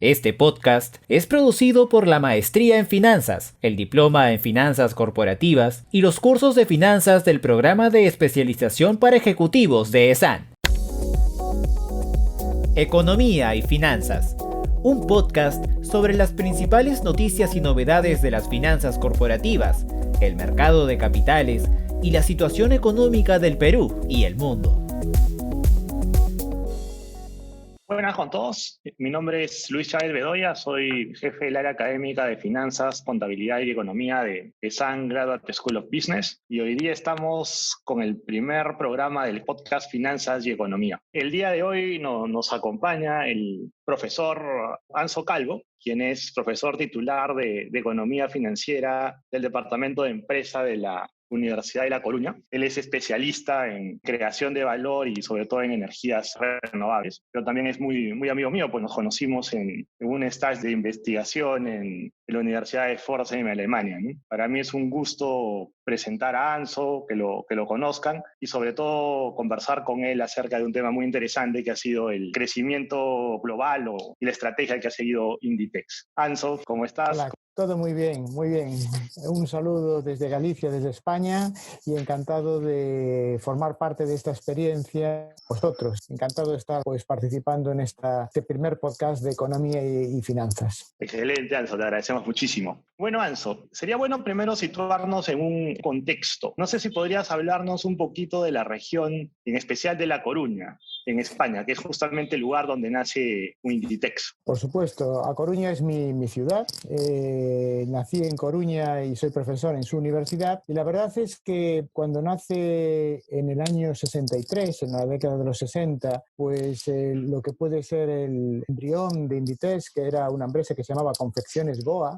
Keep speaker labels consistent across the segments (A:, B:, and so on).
A: Este podcast es producido por la Maestría en Finanzas, el Diploma en Finanzas Corporativas y los cursos de finanzas del Programa de Especialización para Ejecutivos de ESAN. Economía y Finanzas, un podcast sobre las principales noticias y novedades de las finanzas corporativas, el mercado de capitales y la situación económica del Perú y el mundo.
B: Buenas con todos, mi nombre es Luis Chávez Bedoya, soy jefe del área académica de Finanzas, Contabilidad y Economía de ESAN Graduate School of Business y hoy día estamos con el primer programa del podcast Finanzas y Economía. El día de hoy nos acompaña el profesor Anso Calvo, quien es profesor titular de Economía Financiera del Departamento de Empresa de la Universidad de La Coruña. Él es especialista en creación de valor y sobre todo en energías renovables, pero también es muy amigo mío, pues nos conocimos en un stage de investigación en la Universidad de Pforzheim, Alemania, ¿no? Para mí es un gusto presentar a Anso, que lo conozcan y sobre todo conversar con él acerca de un tema muy interesante que ha sido el crecimiento global y la estrategia que ha seguido Inditex. Anso, ¿cómo estás?
C: Hola, todo muy bien, muy bien. Un saludo desde Galicia, desde España, y encantado de formar parte de esta experiencia. Vosotros, encantado de estar participando en este primer podcast de Economía y Finanzas.
B: Excelente, Anso, te agradecemos muchísimo. Bueno, Anso, sería bueno primero situarnos en un contexto. No sé si podrías hablarnos un poquito de la región, en especial de La Coruña, en España, que es justamente el lugar donde nace Inditex.
C: Por supuesto, A Coruña es mi ciudad. Nací en Coruña y soy profesor en su universidad. Y la verdad es que cuando nace en el año 63, en la década de los 60, pues lo que puede ser el embrión de Inditex, que era una empresa que se llamaba Confecciones Goa,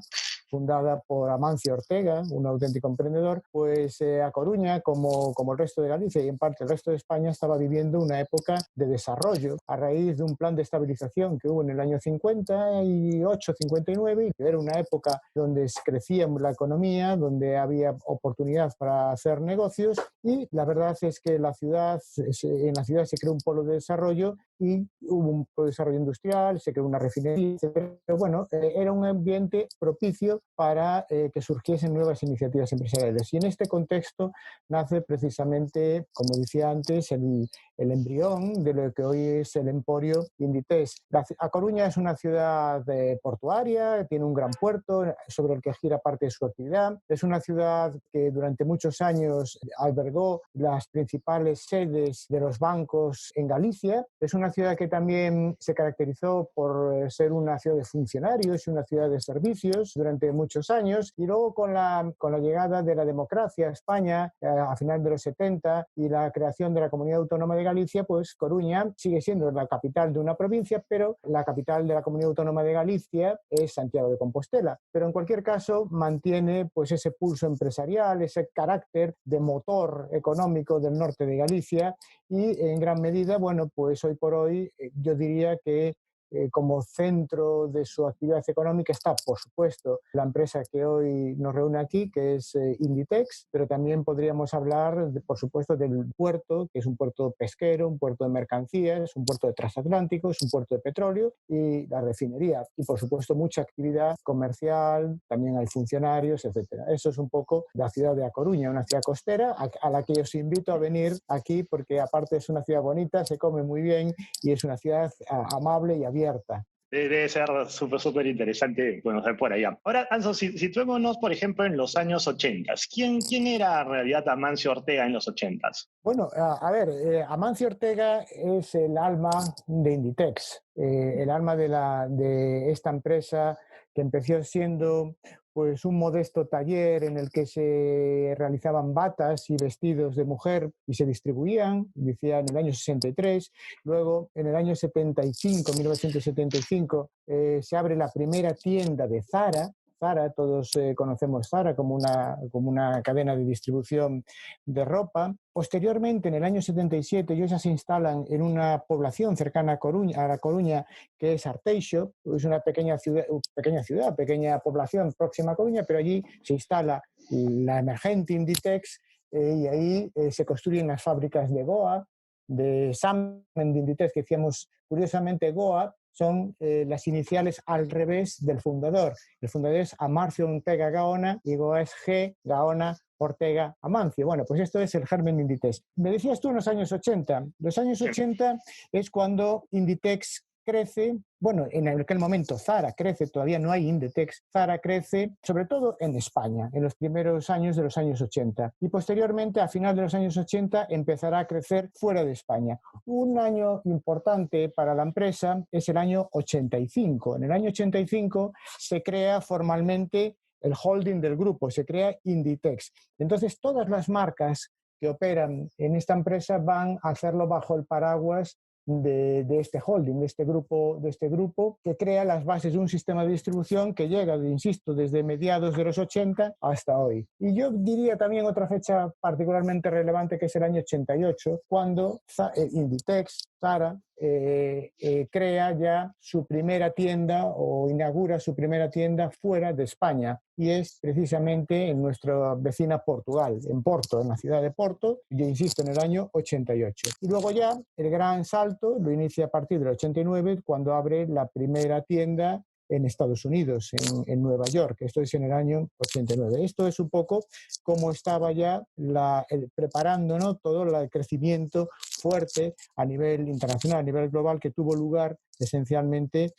C: fundada por Amancio Ortega, un auténtico emprendedor, pues A Coruña, como el resto de Galicia y en parte el resto de España, estaba viviendo una época de desarrollo a raíz de un plan de estabilización que hubo en el año 58-59, y que era una época donde crecía la economía, donde había oportunidad para hacer negocios, y la verdad es que en la ciudad se creó un polo de desarrollo y hubo un desarrollo industrial, se creó una refinería, pero bueno, era un ambiente propicio para que surgiesen nuevas iniciativas empresariales. Y en este contexto nace precisamente, como decía antes, el embrión de lo que hoy es el emporio Inditex. A Coruña es una ciudad portuaria, tiene un gran puerto sobre el que gira parte de su actividad. Es una ciudad que durante muchos años albergó las principales sedes de los bancos en Galicia. Es una ciudad que también se caracterizó por ser una ciudad de funcionarios y una ciudad de servicios durante muchos años, y luego con la llegada de la democracia a España a final de los 70 y la creación de la Comunidad Autónoma de Galicia, pues Coruña sigue siendo la capital de una provincia, pero la capital de la Comunidad Autónoma de Galicia es Santiago de Compostela. Pero en cualquier caso mantiene pues ese pulso empresarial, ese carácter de motor económico del norte de Galicia, y en gran medida, bueno, pues hoy por hoy yo diría que como centro de su actividad económica está, por supuesto, la empresa que hoy nos reúne aquí, que es Inditex, pero también podríamos hablar, por supuesto, del puerto, que es un puerto pesquero, un puerto de mercancías, un puerto de transatlánticos, un puerto de petróleo, y la refinería. Y, por supuesto, mucha actividad comercial, también hay funcionarios, etcétera. Eso es un poco la ciudad de A Coruña, una ciudad costera a la que os invito a venir aquí porque, aparte, es una ciudad bonita, se come muy bien y es una ciudad amable y abierta.
B: Debe ser súper interesante conocer por allá. Ahora, Anso, situémonos, por ejemplo, en los años 80. ¿Quién era en realidad Amancio Ortega en los 80?
C: Bueno, a ver, Amancio Ortega es el alma de Inditex, el alma de esta empresa que empezó siendo pues un modesto taller en el que se realizaban batas y vestidos de mujer y se distribuían, decía, en el año 63. Luego, en el año 1975, se abre la primera tienda de Zara. Zara, todos conocemos Zara como una cadena de distribución de ropa. Posteriormente, en el año 77, ellos ya se instalan en una población cercana a La Coruña, que es Arteixo. Es una pequeña ciudad, pequeña población próxima a Coruña, pero allí se instala la emergente Inditex, y ahí se construyen las fábricas de Goa, de Samen, de Inditex, que decíamos, curiosamente, Goa son las iniciales al revés del fundador. El fundador es Amancio Ortega Gaona y luego es G. Gaona Ortega Amancio. Bueno, pues esto es el germen de Inditex. Me decías tú en los años 80. Los años 80 es cuando Inditex crece, bueno, en aquel momento Zara crece, todavía no hay Inditex, Zara crece sobre todo en España, en los primeros años de los años 80 y posteriormente a final de los años 80 empezará a crecer fuera de España. Un año importante para la empresa es el año 85. En el año 85 se crea formalmente el holding del grupo, se crea Inditex. Entonces todas las marcas que operan en esta empresa van a hacerlo bajo el paraguas de este holding, de este grupo que crea las bases de un sistema de distribución que llega, insisto, desde mediados de los 80 hasta hoy. Y yo diría también otra fecha particularmente relevante que es el año 88, cuando Inditex, Zara, crea ya su primera tienda o inaugura su primera tienda fuera de España y es precisamente en nuestra vecina Portugal, en Porto, en la ciudad de Porto, yo insisto, en el año 88. Y luego ya el gran salto lo inicia a partir del 89 cuando abre la primera tienda en Estados Unidos, en Nueva York. Esto es en el año 89. Esto es un poco cómo estaba ya preparando, ¿no?, todo el crecimiento fuerte a nivel internacional, a nivel global, que tuvo lugar esencialmente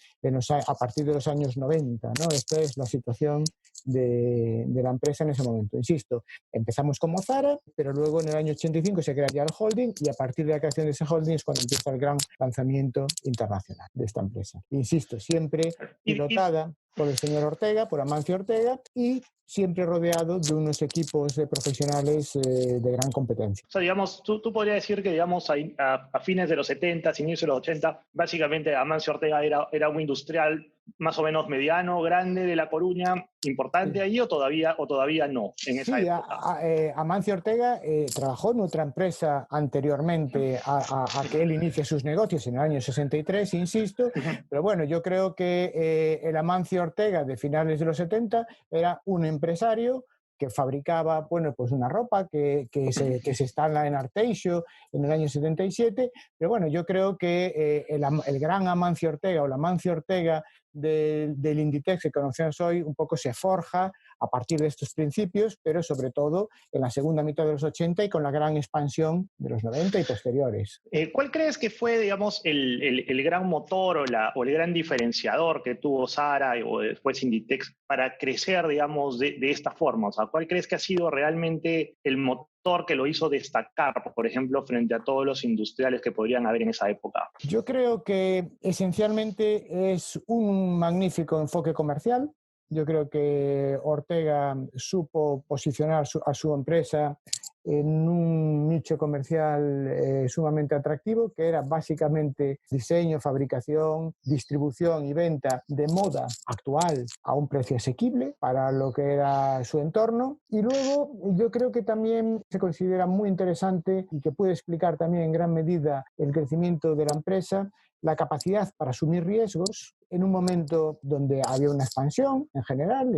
C: a partir de los años 90, ¿no? Esta es la situación de la empresa en ese momento. Insisto, empezamos como Zara, pero luego en el año 85 se crea ya el holding y a partir de la creación de ese holding es cuando empieza el gran lanzamiento internacional de esta empresa. Insisto, siempre pilotada por el señor Ortega, por Amancio Ortega, y siempre rodeado de unos equipos de profesionales de gran competencia.
B: O sea, digamos, tú podrías decir que, digamos, a fines de los 70, inicios de los 80, básicamente Amancio Ortega era un industrial más o menos mediano, grande de La Coruña, importante ahí, o todavía no en esa época.
C: Amancio Ortega trabajó en otra empresa anteriormente a que él inicie sus negocios en el año 63, insisto, pero bueno, yo creo que el Amancio Ortega de finales de los 70 era un empresario que fabricaba, bueno, pues una ropa que se instala en Arteixo en el año 77, pero bueno, yo creo que el gran Amancio Ortega o la Amancio Ortega del Inditex que conocemos hoy un poco se forja a partir de estos principios, pero sobre todo en la segunda mitad de los 80 y con la gran expansión de los 90 y posteriores.
B: ¿Cuál crees que fue, digamos, el gran motor o el gran diferenciador que tuvo Zara o después Inditex para crecer, digamos, de esta forma? O sea, ¿cuál crees que ha sido realmente el motor que lo hizo destacar, por ejemplo, frente a todos los industriales que podrían haber en esa época?
C: Yo creo que esencialmente es un magnífico enfoque comercial. Yo creo que Ortega supo posicionar a su empresa en un nicho comercial sumamente atractivo, que era básicamente diseño, fabricación, distribución y venta de moda actual a un precio asequible para lo que era su entorno. Y luego yo creo que también se considera muy interesante y que puede explicar también en gran medida el crecimiento de la empresa, la capacidad para asumir riesgos en un momento donde había una expansión en general.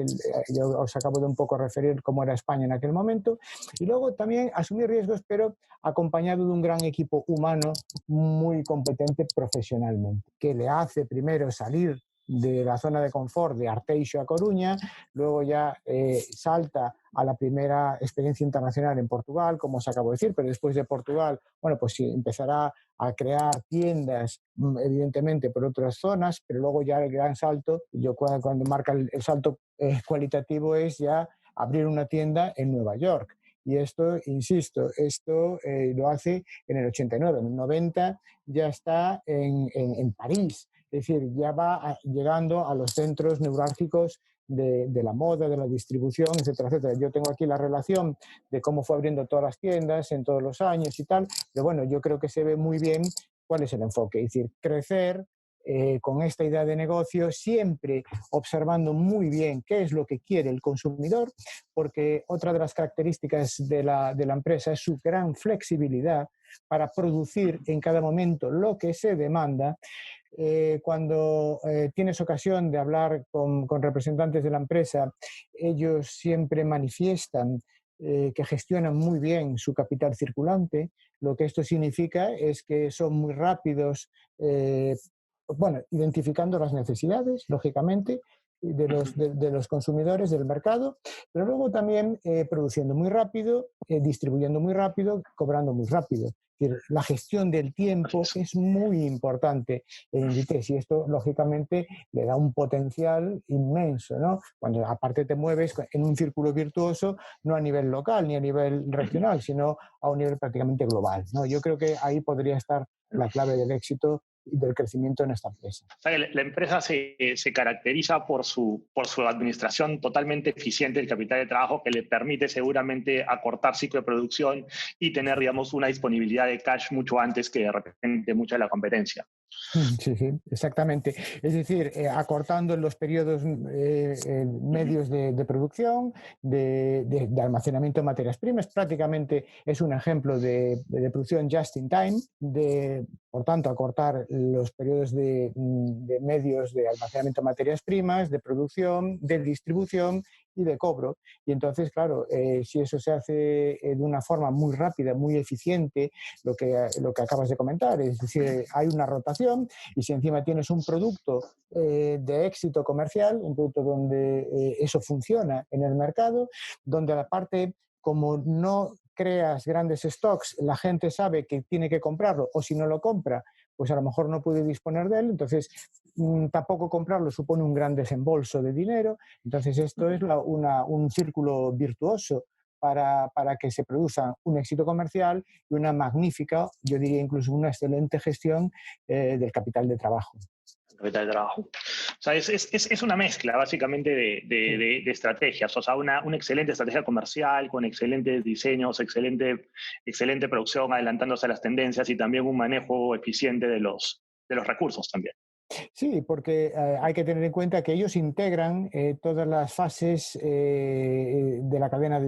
C: Yo os acabo de un poco referir cómo era España en aquel momento, y luego también asumir riesgos, pero acompañado de un gran equipo humano muy competente profesionalmente, que le hace primero salir de la zona de confort de Arteixo a Coruña, luego ya salta a la primera experiencia internacional en Portugal, como os acabo de decir, pero después de Portugal, bueno, pues sí, empezará a crear tiendas, evidentemente, por otras zonas, pero luego ya el gran salto, yo cuando marca el salto cualitativo es ya abrir una tienda en Nueva York. Y esto, insisto, lo hace en el 89, en el 90 ya está en París. Es decir, ya va llegando a los centros neurálgicos de la moda, de la distribución, etcétera, etcétera. Yo tengo aquí la relación de cómo fue abriendo todas las tiendas en todos los años y tal, pero bueno, yo creo que se ve muy bien cuál es el enfoque. Es decir, crecer con esta idea de negocio, siempre observando muy bien qué es lo que quiere el consumidor, porque otra de las características de la empresa es su gran flexibilidad para producir en cada momento lo que se demanda. Cuando tienes ocasión de hablar con representantes de la empresa, ellos siempre manifiestan que gestionan muy bien su capital circulante. Lo que esto significa es que son muy rápidos bueno, identificando las necesidades, lógicamente, de los consumidores del mercado, pero luego también produciendo muy rápido, distribuyendo muy rápido, cobrando muy rápido. Es decir, la gestión del tiempo es muy importante en Inditex y esto, lógicamente, le da un potencial inmenso, ¿no? Cuando aparte te mueves en un círculo virtuoso, no a nivel local ni a nivel regional, sino a un nivel prácticamente global, ¿no? Yo creo que ahí podría estar la clave del éxito y del crecimiento en esta empresa.
B: O sea, la empresa se caracteriza por su administración totalmente eficiente del capital de trabajo, que le permite seguramente acortar ciclo de producción y tener, digamos, una disponibilidad de cash mucho antes que de repente mucha de la competencia.
C: Sí, sí, exactamente. Es decir, acortando los periodos medios de producción, de almacenamiento de materias primas, prácticamente es un ejemplo de producción just in time, por tanto, acortar los periodos de medios de almacenamiento de materias primas, de producción, de distribución y de cobro. Y entonces, claro, si eso se hace de una forma muy rápida, muy eficiente, lo que acabas de comentar, es decir, hay una rotación y si encima tienes un producto de éxito comercial, un producto donde eso funciona en el mercado, donde aparte, como no creas grandes stocks, la gente sabe que tiene que comprarlo o si no lo compra, pues a lo mejor no puede disponer de él, entonces tampoco comprarlo supone un gran desembolso de dinero, entonces esto es un círculo virtuoso para que se produzca un éxito comercial y una magnífica, yo diría incluso una excelente gestión del capital de trabajo.
B: Capital de trabajo. O sea, es una mezcla básicamente de estrategias, o sea, una excelente estrategia comercial con excelentes diseños, excelente producción, adelantándose a las tendencias y también un manejo eficiente de los recursos también.
C: Sí, porque hay que tener en cuenta que ellos integran todas las fases de la cadena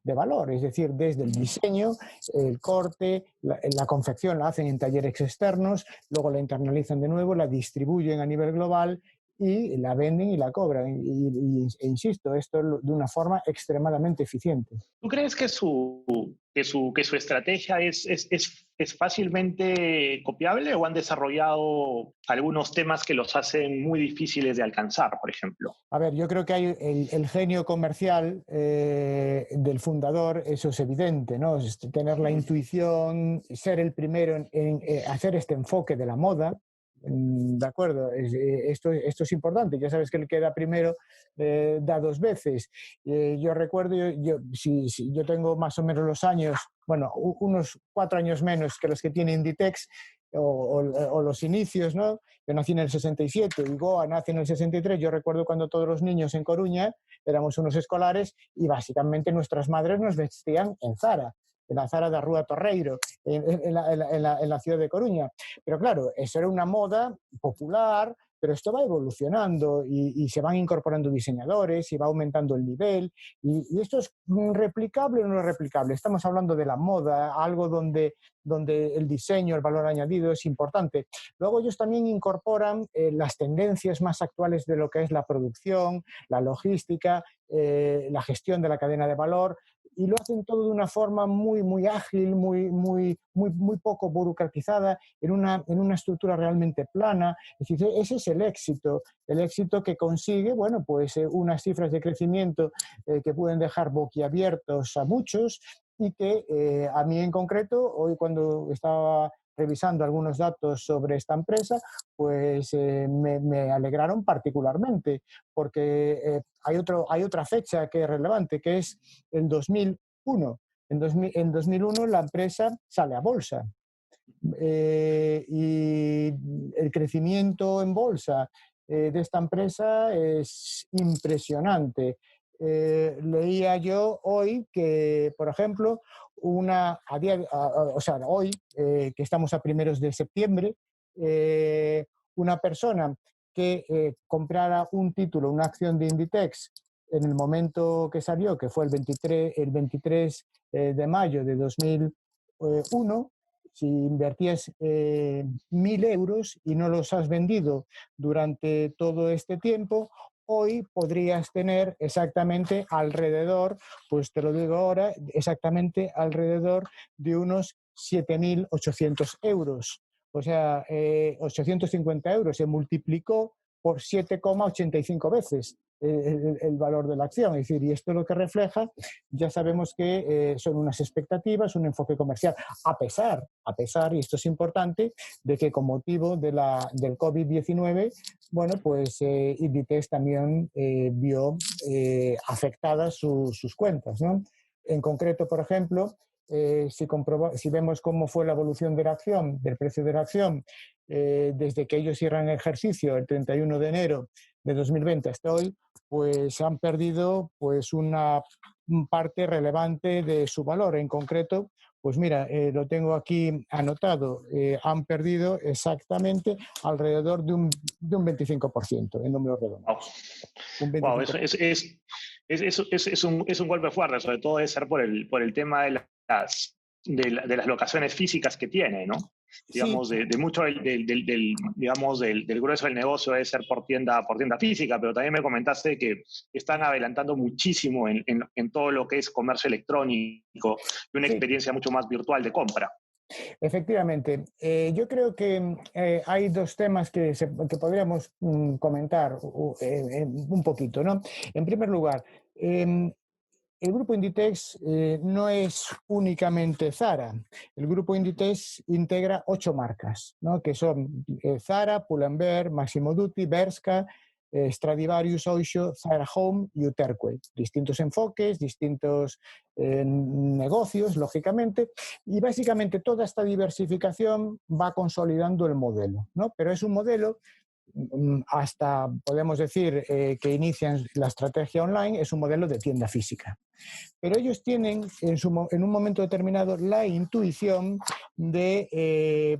C: de valor, es decir, desde el diseño, el corte, la confección la hacen en talleres externos, luego la internalizan de nuevo, la distribuyen a nivel global y la venden y la cobran. E insisto, esto de una forma extremadamente eficiente.
B: ¿Tú crees que su estrategia es fácilmente copiable o han desarrollado algunos temas que los hacen muy difíciles de alcanzar, por ejemplo?
C: A ver, yo creo que hay el genio comercial del fundador, eso es evidente, ¿no? Es tener la intuición, ser el primero en hacer este enfoque de la moda. De acuerdo, esto es importante. Ya sabes que el que da primero da dos veces. Yo recuerdo, yo tengo más o menos los años, bueno, unos 4 años menos que los que tiene Inditex o los inicios, ¿no? Yo nací en el 67 y Goa nace en el 63. Yo recuerdo cuando todos los niños en Coruña éramos unos escolares y básicamente nuestras madres nos vestían en la Zara da Rúa Torreiro, en la ciudad de Coruña. Pero claro, eso era una moda popular, pero esto va evolucionando y se van incorporando diseñadores y va aumentando el nivel. Y esto es replicable o no es replicable. Estamos hablando de la moda, algo donde el diseño, el valor añadido es importante. Luego ellos también incorporan las tendencias más actuales de lo que es la producción, la logística, la gestión de la cadena de valor, y lo hacen todo de una forma muy, muy ágil, muy poco burocratizada, en una estructura realmente plana. Es decir, ese es el éxito que consigue, bueno, pues unas cifras de crecimiento que pueden dejar boquiabiertos a muchos y que a mí en concreto, hoy cuando estaba revisando algunos datos sobre esta empresa, pues me alegraron particularmente, porque hay otra fecha que es relevante, que es el 2001. En 2001 la empresa sale a bolsa y el crecimiento en bolsa de esta empresa es impresionante. Leía yo hoy que, por ejemplo, hoy, que estamos a primeros de septiembre, una persona que comprara un título, una acción de Inditex en el momento que salió, que fue el 23 de mayo de 2001, si invertías 1.000 euros y no los has vendido durante todo este tiempo, hoy podrías tener exactamente alrededor, pues te lo digo ahora, exactamente alrededor de unos 7.800 euros. O sea, 850 euros se multiplicó por 7,85 veces el valor de la acción. Es decir, y esto lo que refleja, ya sabemos que son unas expectativas, un enfoque comercial, a pesar, y esto es importante, de que con motivo del COVID-19, bueno, pues Inditex también vio afectadas sus cuentas, ¿no? En concreto, por ejemplo, si vemos cómo fue la evolución de la acción, del precio de la acción, desde que ellos cierran el ejercicio el 31 de enero de 2020 hasta hoy, pues han perdido pues una parte relevante de su valor. En concreto, pues mira, lo tengo aquí anotado, han perdido exactamente alrededor de un 25% en números
B: Wow,
C: redondos. Un
B: wow, eso
C: 25%.
B: es un golpe fuerte, sobre todo debe ser por el tema de de las locaciones físicas que tiene, ¿no?
C: Sí,
B: Digamos, de mucho digamos, del grueso del negocio debe ser por tienda física, pero también me comentaste que están adelantando muchísimo en todo lo que es comercio electrónico y una
C: sí.
B: experiencia mucho más virtual de compra.
C: Efectivamente, yo creo que hay dos temas que podríamos comentar un poquito, ¿no? En primer lugar, el grupo Inditex no es únicamente Zara. El grupo Inditex integra 8 marcas, ¿no? Que son Zara, Pull&Bear, Massimo Dutti, Bershka, Stradivarius, Oysho, Zara Home y Uterque. Distintos enfoques, distintos negocios, lógicamente, y básicamente toda esta diversificación va consolidando el modelo, ¿no? Pero es un modelo hasta, podemos decir, que inician la estrategia online, es un modelo de tienda física. Pero ellos tienen en un momento determinado la intuición de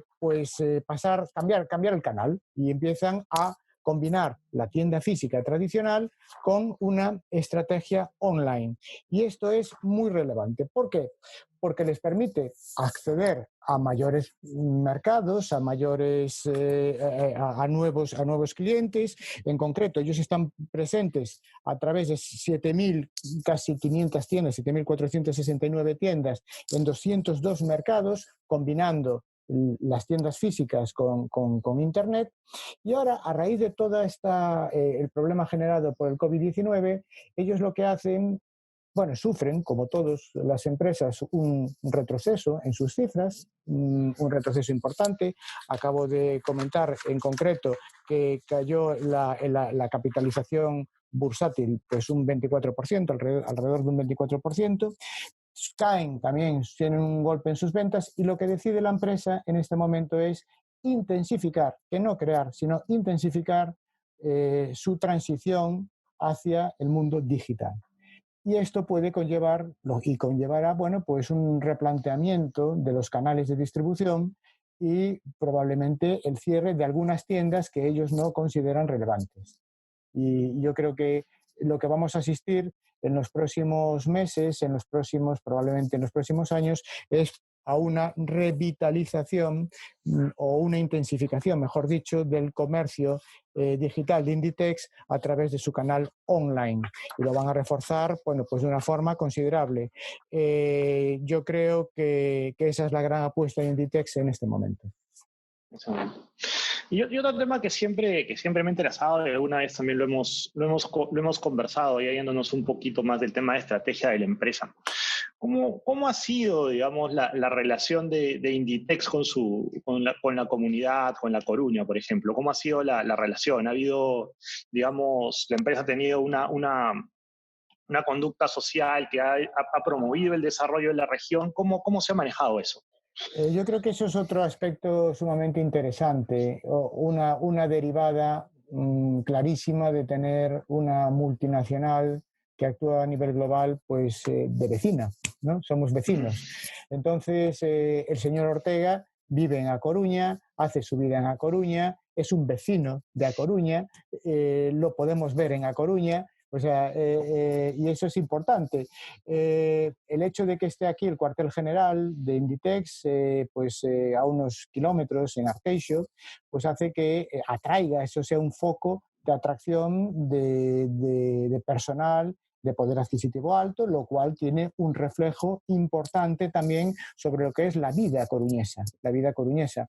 C: cambiar el canal y empiezan a combinar la tienda física tradicional con una estrategia online. Y esto es muy relevante. ¿Por qué? Porque les permite acceder a mayores mercados, a nuevos clientes. En concreto, ellos están presentes a través de 7.000, casi 500 tiendas, 7.469 tiendas en 202 mercados, combinando las tiendas físicas con Internet. Y ahora, a raíz de todo el problema generado por el COVID-19, ellos lo que hacen, bueno, sufren, como todas las empresas, un retroceso en sus cifras, un retroceso importante. Acabo de comentar en concreto que cayó la capitalización bursátil pues un 24%, alrededor de un 24%. Caen también, tienen un golpe en sus ventas y lo que decide la empresa en este momento es intensificar, que no crear, sino intensificar su transición hacia el mundo digital. Y esto puede conllevar, y conllevará, bueno, pues un replanteamiento de los canales de distribución y probablemente el cierre de algunas tiendas que ellos no consideran relevantes. Y yo creo que lo que vamos a asistir en los próximos meses, probablemente en los próximos años, es a una revitalización o una intensificación, mejor dicho, del comercio digital de Inditex a través de su canal online. Y lo van a reforzar, bueno, pues de una forma considerable. Yo creo que esa es la gran apuesta de Inditex en este momento.
B: Y otro tema que siempre me ha interesado, y alguna vez también lo hemos conversado, y yéndonos un poquito más del tema de estrategia de la empresa. ¿Cómo ha sido, digamos, la relación de Inditex con la comunidad, con La Coruña, por ejemplo? ¿Cómo ha sido la relación? ¿Ha habido, digamos, la empresa ha tenido una conducta social que ha promovido el desarrollo de la región? ¿Cómo se ha manejado eso?
C: Yo creo que eso es otro aspecto sumamente interesante, una derivada clarísima de tener una multinacional que actúa a nivel global, pues de vecina, ¿no? Somos vecinos. Entonces, el señor Ortega vive en A Coruña, hace su vida en A Coruña, es un vecino de A Coruña, lo podemos ver en A Coruña. O sea, y eso es importante. El hecho de que esté aquí el cuartel general de Inditex, a unos kilómetros en Arteixo, pues hace que atraiga, eso sea un foco de atracción de personal de poder adquisitivo alto, lo cual tiene un reflejo importante también sobre lo que es la vida coruñesa. La vida coruñesa.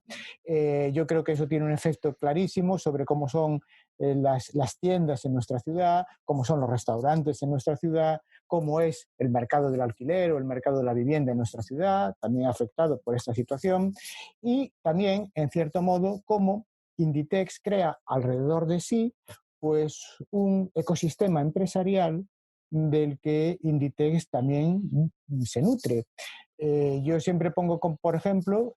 C: Yo creo que eso tiene un efecto clarísimo sobre cómo son las tiendas en nuestra ciudad, cómo son los restaurantes en nuestra ciudad, cómo es el mercado del alquiler o el mercado de la vivienda en nuestra ciudad, también afectado por esta situación, y también, en cierto modo, cómo Inditex crea alrededor de sí pues un ecosistema empresarial del que Inditex también se nutre. Yo siempre pongo, por ejemplo,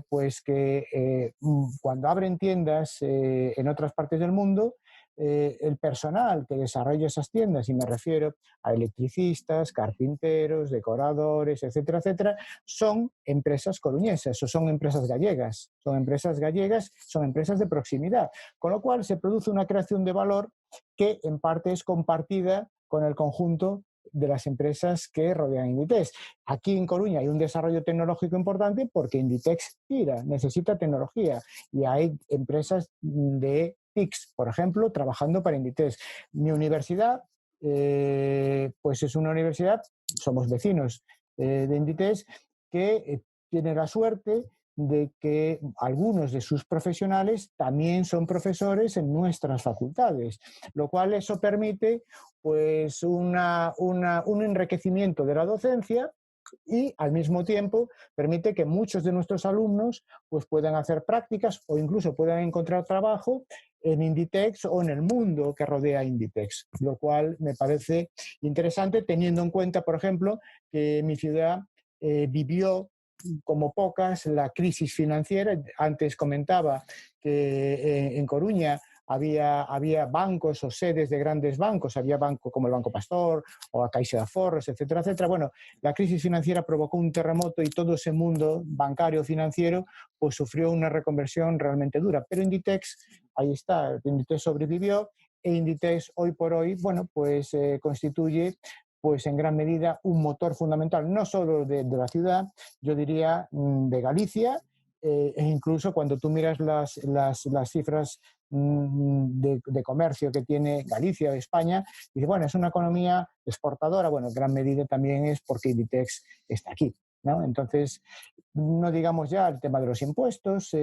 C: pues que cuando abren tiendas en otras partes del mundo, el personal que desarrolla esas tiendas, y me refiero a electricistas, carpinteros, decoradores, etcétera, etcétera, son empresas coruñesas o son empresas gallegas, son empresas de proximidad, con lo cual se produce una creación de valor que en parte es compartida con el conjunto de las empresas que rodean Inditex. Aquí en Coruña hay un desarrollo tecnológico importante porque Inditex necesita tecnología, y hay empresas de TICs, por ejemplo, trabajando para Inditex. Mi universidad, pues es una universidad, somos vecinos de Inditex, que tiene la suerte de que algunos de sus profesionales también son profesores en nuestras facultades, lo cual eso permite pues un enriquecimiento de la docencia, y al mismo tiempo permite que muchos de nuestros alumnos pues puedan hacer prácticas o incluso puedan encontrar trabajo en Inditex o en el mundo que rodea Inditex, lo cual me parece interesante teniendo en cuenta, por ejemplo, que mi ciudad vivió como pocas la crisis financiera. Antes comentaba que en Coruña había bancos o sedes de grandes bancos, había bancos como el Banco Pastor o la Caixa de Aforros, etcétera, etcétera. Bueno, la crisis financiera provocó un terremoto y todo ese mundo bancario financiero pues sufrió una reconversión realmente dura. Pero Inditex, ahí está, Inditex sobrevivió, e Inditex hoy por hoy, bueno, pues constituye pues en gran medida un motor fundamental, no solo de la ciudad, yo diría de Galicia, e incluso cuando tú miras las cifras de comercio que tiene Galicia o España, dice, bueno, es una economía exportadora, bueno, en gran medida también es porque Inditex está aquí, ¿no? Entonces, no digamos ya el tema de los impuestos,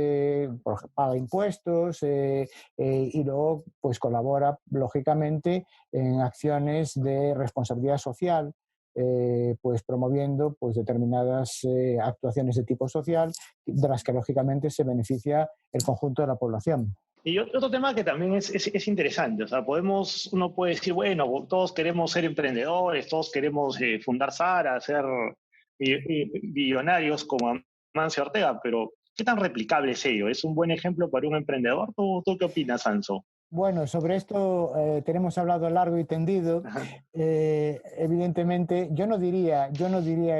C: paga impuestos y luego pues colabora lógicamente en acciones de responsabilidad social, pues promoviendo pues determinadas actuaciones de tipo social de las que lógicamente se beneficia el conjunto de la población.
B: Y otro tema que también es interesante, o sea, uno puede decir, bueno, todos queremos ser emprendedores, todos queremos fundar Zara, ser billonarios como Amancio Ortega, pero ¿qué tan replicable es ello? ¿Es un buen ejemplo para un emprendedor? ¿Tú qué opinas, Anso?
C: Bueno, sobre esto tenemos hablado largo y tendido. Evidentemente, yo no diría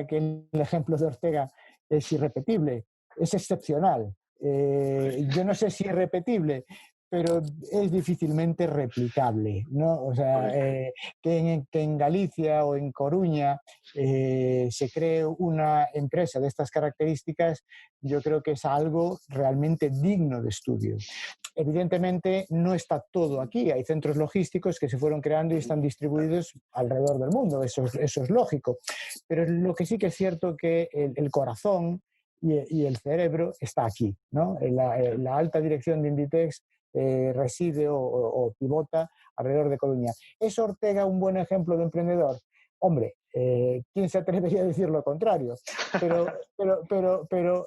C: que el ejemplo de Ortega es irrepetible, es excepcional. Yo no sé si es repetible, pero es difícilmente replicable, ¿no? O sea, que en Galicia o en Coruña se cree una empresa de estas características, yo creo que es algo realmente digno de estudio. Evidentemente no está todo aquí, hay centros logísticos que se fueron creando y están distribuidos alrededor del mundo, eso es lógico, pero lo que sí que es cierto que el corazón y el cerebro está aquí, ¿no? La alta dirección de Inditex reside o pivota alrededor de Coruña. ¿Es Ortega un buen ejemplo de emprendedor? Hombre, ¿quién se atrevería a decir lo contrario? Pero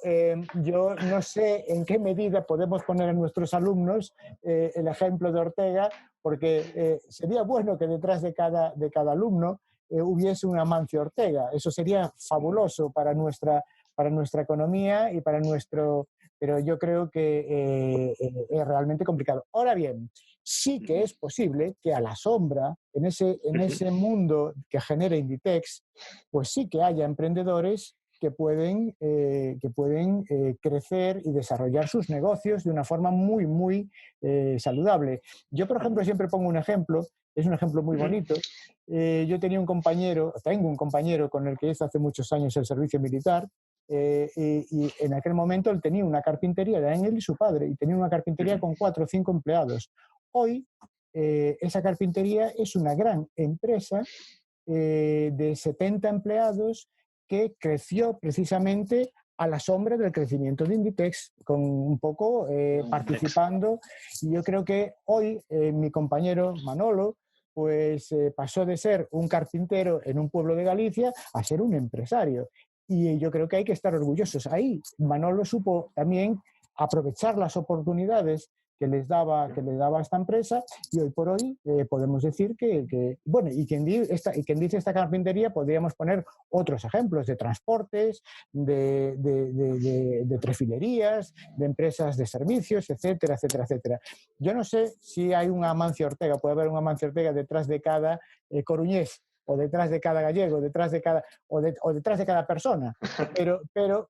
C: yo no sé en qué medida podemos poner a nuestros alumnos el ejemplo de Ortega, porque sería bueno que detrás de cada alumno hubiese un Amancio Ortega. Eso sería fabuloso para nuestra economía y para nuestro... Pero yo creo que es realmente complicado. Ahora bien, sí que es posible que a la sombra, en ese mundo que genera Inditex, pues sí que haya emprendedores que pueden crecer y desarrollar sus negocios de una forma muy, muy saludable. Yo, por ejemplo, siempre pongo un ejemplo, es un ejemplo muy bonito. Yo tengo un compañero con el que hice hace muchos años el servicio militar, y en aquel momento él tenía una carpintería, era él y su padre, y tenía una carpintería con 4 o 5 empleados. Hoy esa carpintería es una gran empresa de 70 empleados que creció precisamente a la sombra del crecimiento de Inditex, con un poco participando. Y yo creo que hoy mi compañero Manolo pues pasó de ser un carpintero en un pueblo de Galicia a ser un empresario. Y yo creo que hay que estar orgullosos. Ahí Manolo supo también aprovechar las oportunidades que les daba esta empresa, y hoy por hoy podemos decir bueno, y quien dice esta carpintería, podríamos poner otros ejemplos de transportes, de trefilerías, de empresas de servicios, etcétera, etcétera, etcétera. Yo no sé si hay un Amancio Ortega, puede haber un Amancio Ortega detrás de cada coruñés, o detrás de cada gallego, detrás de cada persona, pero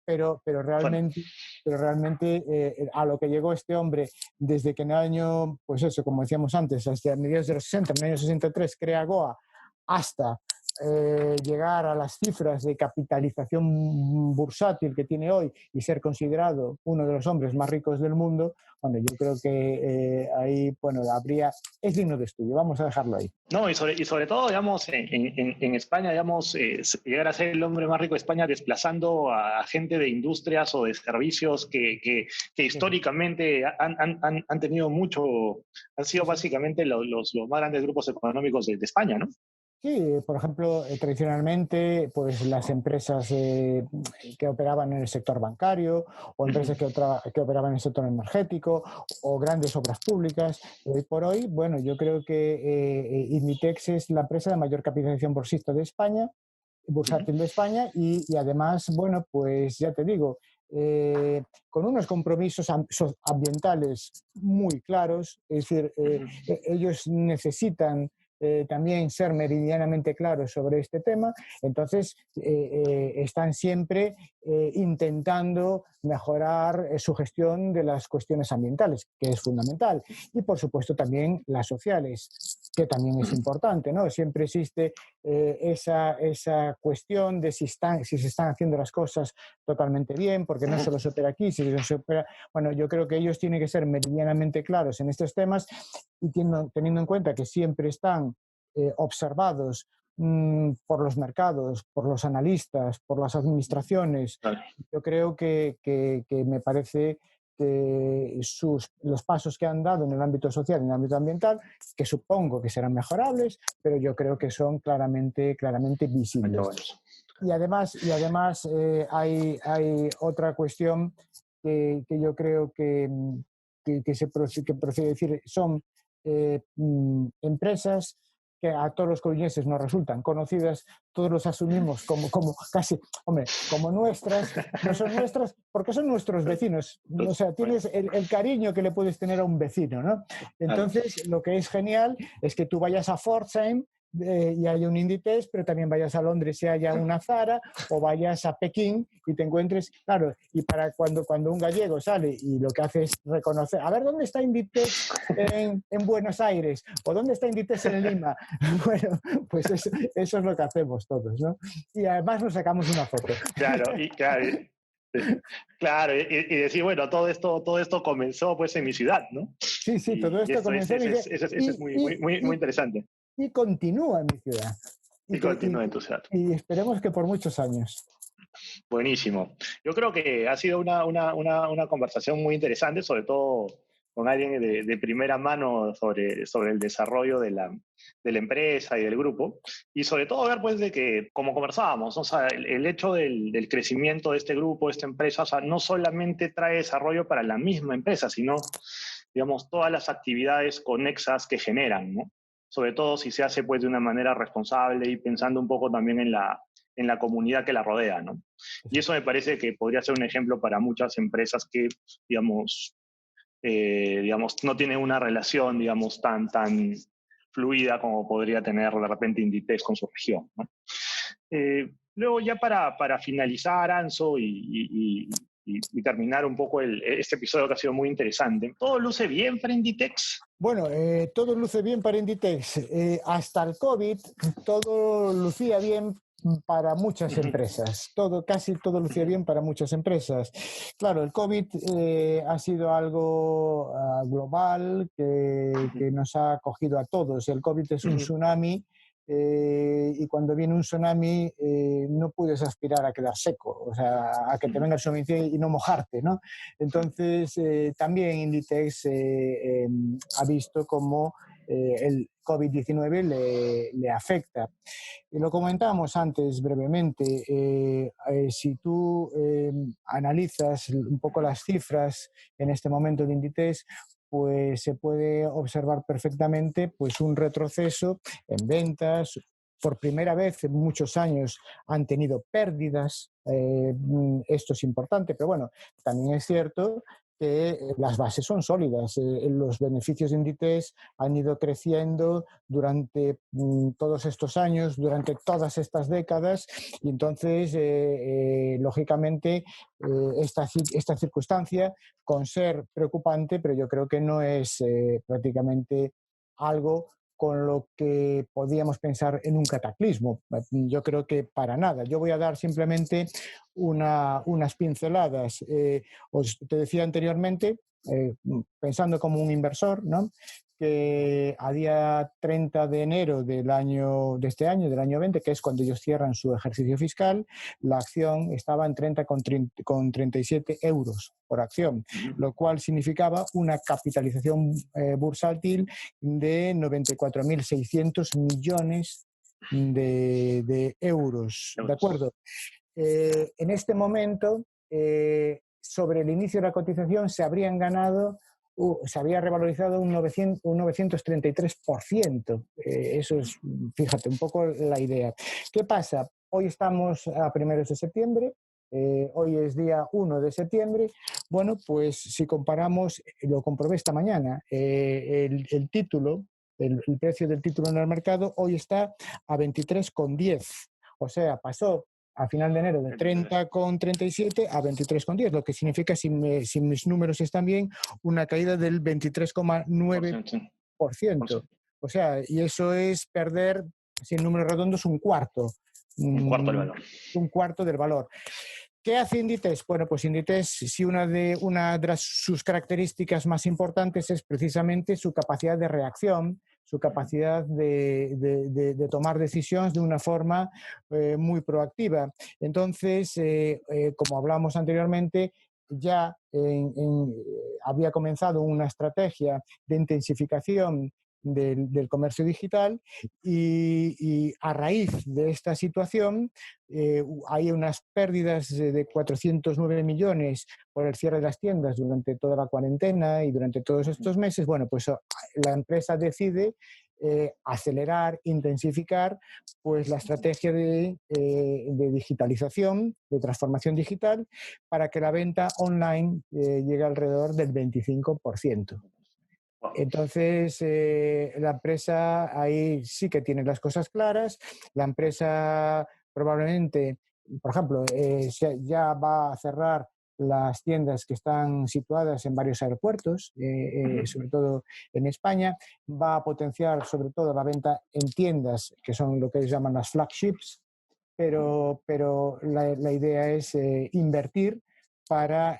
C: realmente a lo que llegó este hombre desde que en el año, pues eso, como decíamos antes, hasta mediados de los 60, en el año 63 crea Goa, hasta llegar a las cifras de capitalización bursátil que tiene hoy y ser considerado uno de los hombres más ricos del mundo, bueno, yo creo que ahí, bueno, es digno de estudio, vamos a dejarlo ahí.
B: No, y sobre todo, digamos, en España, digamos, llegar a ser el hombre más rico de España desplazando a gente de industrias o de servicios que históricamente han tenido mucho, han sido básicamente los más grandes grupos económicos de España, ¿no?
C: Sí, por ejemplo, tradicionalmente, pues las empresas que operaban en el sector bancario, o empresas que operaban en el sector energético, o grandes obras públicas. Hoy por hoy, bueno, yo creo que Inditex es la empresa de mayor capitalización bursátil de España, y además, bueno, pues ya te digo, con unos compromisos ambientales muy claros, es decir, ellos necesitan también ser meridianamente claros sobre este tema, entonces están siempre intentando mejorar su gestión de las cuestiones ambientales, que es fundamental, y por supuesto también las sociales, que también es importante, ¿no? Siempre existe esa cuestión de si se están haciendo las cosas totalmente bien, porque no solo se opera aquí, sino se opera... Bueno, yo creo que ellos tienen que ser meridianamente claros en estos temas, y teniendo en cuenta que siempre están observados por los mercados, por los analistas, por las administraciones. Yo creo que me parece que los pasos que han dado en el ámbito social y en el ámbito ambiental, que supongo que serán mejorables, pero yo creo que son claramente visibles. Y además hay otra cuestión que yo creo que procede decir, son empresas que a todos los coruñeses nos resultan conocidas, todos los asumimos como casi, hombre, como nuestras, no son nuestras porque son nuestros vecinos, o sea, tienes el cariño que le puedes tener a un vecino, ¿no? Entonces, lo que es genial es que tú vayas a Pforzheim y haya un Inditex, pero también vayas a Londres y haya una Zara, o vayas a Pekín y te encuentres, claro, y para cuando un gallego sale y lo que hace es reconocer, a ver, ¿dónde está Inditex en Buenos Aires? ¿O dónde está Inditex en Lima? Bueno, pues eso es lo que hacemos todos, ¿no? Y además nos sacamos una foto.
B: Claro, Claro, y decir, bueno, todo esto comenzó pues en mi ciudad, ¿no?
C: Sí, todo esto comenzó en mi ciudad.
B: Eso es muy interesante.
C: Y continúa en mi ciudad.
B: Y continúa en tu ciudad.
C: Y esperemos que por muchos años.
B: Buenísimo. Yo creo que ha sido una conversación muy interesante, sobre todo con alguien de primera mano sobre el desarrollo de la empresa y del grupo, y sobre todo ver pues de que, como conversábamos, ¿no? O sea, el hecho del crecimiento de este grupo, de esta empresa, o sea, no solamente trae desarrollo para la misma empresa, sino, digamos, todas las actividades conexas que generan, ¿no? Sobre todo si se hace pues de una manera responsable y pensando un poco también en la comunidad que la rodea, ¿no? Y eso me parece que podría ser un ejemplo para muchas empresas que, digamos, no tienen una relación, digamos, tan fluida como podría tener de repente Inditex con su región, ¿no? Luego ya para finalizar, Anso, y terminar un poco este episodio que ha sido muy interesante, ¿todo luce bien para Inditex?
C: Bueno, todo luce bien para Inditex. Hasta el COVID todo lucía bien, para muchas empresas. Casi todo lucía bien para muchas empresas. Claro, el COVID ha sido algo global que nos ha cogido a todos. El COVID es un tsunami. Y cuando viene un tsunami no puedes aspirar a quedar seco, o sea, a que te venga el tsunami y no mojarte, ¿no? Entonces, también Inditex ha visto cómo el COVID-19 le afecta. Y lo comentábamos antes brevemente, si tú analizas un poco las cifras en este momento de Inditex, pues se puede observar perfectamente pues, un retroceso en ventas. Por primera vez en muchos años han tenido pérdidas. Esto es importante, pero bueno, también es cierto que las bases son sólidas. Los beneficios de Inditex han ido creciendo durante todos estos años, durante todas estas décadas, y entonces, lógicamente, esta circunstancia, con ser preocupante, pero yo creo que no es prácticamente algo con lo que podíamos pensar en un cataclismo. Yo creo que para nada. Yo voy a dar simplemente unas pinceladas. Te decía anteriormente, pensando como un inversor, ¿no?, que a día 30 de enero del este año, del año 20, que es cuando ellos cierran su ejercicio fiscal, la acción estaba en 30,37 euros por acción, lo cual significaba una capitalización bursátil de 94.600 millones de euros. ¿De acuerdo? En este momento, sobre el inicio de la cotización, se habría revalorizado un 933%. Eso es, fíjate, un poco la idea. ¿Qué pasa? Hoy estamos a primeros de septiembre. Hoy es día 1 de septiembre. Bueno, pues si comparamos, lo comprobé esta mañana, el título, el precio del título en el mercado hoy está a 23,10. O sea, pasó a final de enero de 30,37 a 23,10, lo que significa, si mis números están bien, una caída del 23,9%. O sea, y eso es perder, sin números redondos, un cuarto.
B: Un cuarto del valor.
C: Un cuarto del valor. ¿Qué hace Inditex? Bueno, pues Inditex, sí, una de sus características más importantes es precisamente su capacidad de reacción, su capacidad de tomar decisiones de una forma muy proactiva. Entonces, como hablamos anteriormente, ya había comenzado una estrategia de intensificación del comercio digital y a raíz de esta situación hay unas pérdidas de 409 millones por el cierre de las tiendas durante toda la cuarentena y durante todos estos meses. Bueno, pues la empresa decide acelerar, intensificar pues la estrategia de digitalización, de transformación digital, para que la venta online llegue alrededor del 25%. Entonces, la empresa ahí sí que tiene las cosas claras. La empresa probablemente, por ejemplo, ya va a cerrar las tiendas que están situadas en varios aeropuertos, sobre todo en España. Va a potenciar sobre todo la venta en tiendas, que son lo que ellos llaman las flagships, pero la idea es invertir para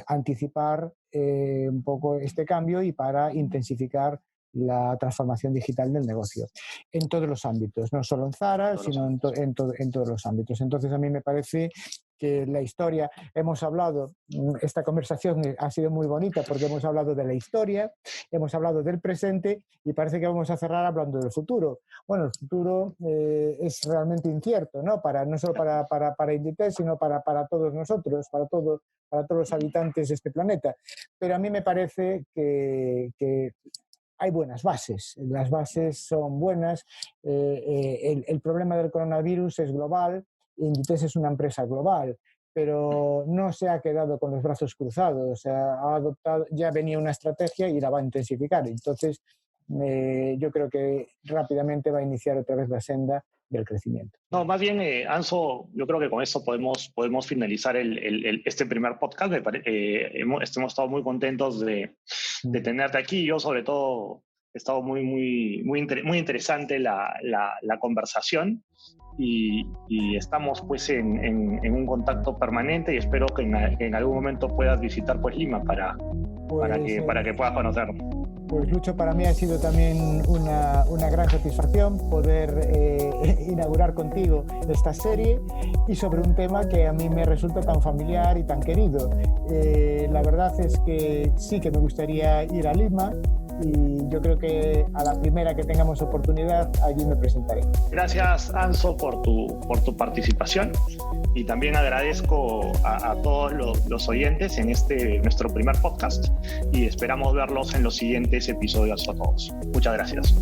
C: anticipar un poco este cambio y para intensificar la transformación digital del negocio en todos los ámbitos, no solo en Zara, sino en todos los ámbitos. Entonces, a mí me parece que la historia, hemos hablado, esta conversación ha sido muy bonita porque hemos hablado de la historia, hemos hablado del presente y parece que vamos a cerrar hablando del futuro. Bueno, el futuro es realmente incierto, ¿no? No solo para Inditex, sino para todos nosotros, para todos los habitantes de este planeta. Pero a mí me parece que hay buenas bases, las bases son buenas. El problema del coronavirus es global, Inditex es una empresa global, pero no se ha quedado con los brazos cruzados, ha adoptado, ya venía una estrategia y la va a intensificar. Entonces, yo creo que rápidamente va a iniciar otra vez la senda del crecimiento.
B: No, más bien, Anso, yo creo que con eso podemos finalizar este primer podcast. Hemos estado muy contentos de tenerte aquí. Yo, sobre todo, he estado muy interesante la conversación. y estamos pues en un contacto permanente y espero que en algún momento puedas visitar pues Lima para que puedas conocerlo.
C: Pues Lucho, para mí ha sido también una gran satisfacción poder inaugurar contigo esta serie y sobre un tema que a mí me resulta tan familiar y tan querido. La verdad es que sí que me gustaría ir a Lima y yo creo que a la primera que tengamos oportunidad allí me presentaré.
B: Gracias, Anso, por tu participación y también agradezco a todos los oyentes en nuestro primer podcast y esperamos verlos en los siguientes episodios a todos. Muchas gracias.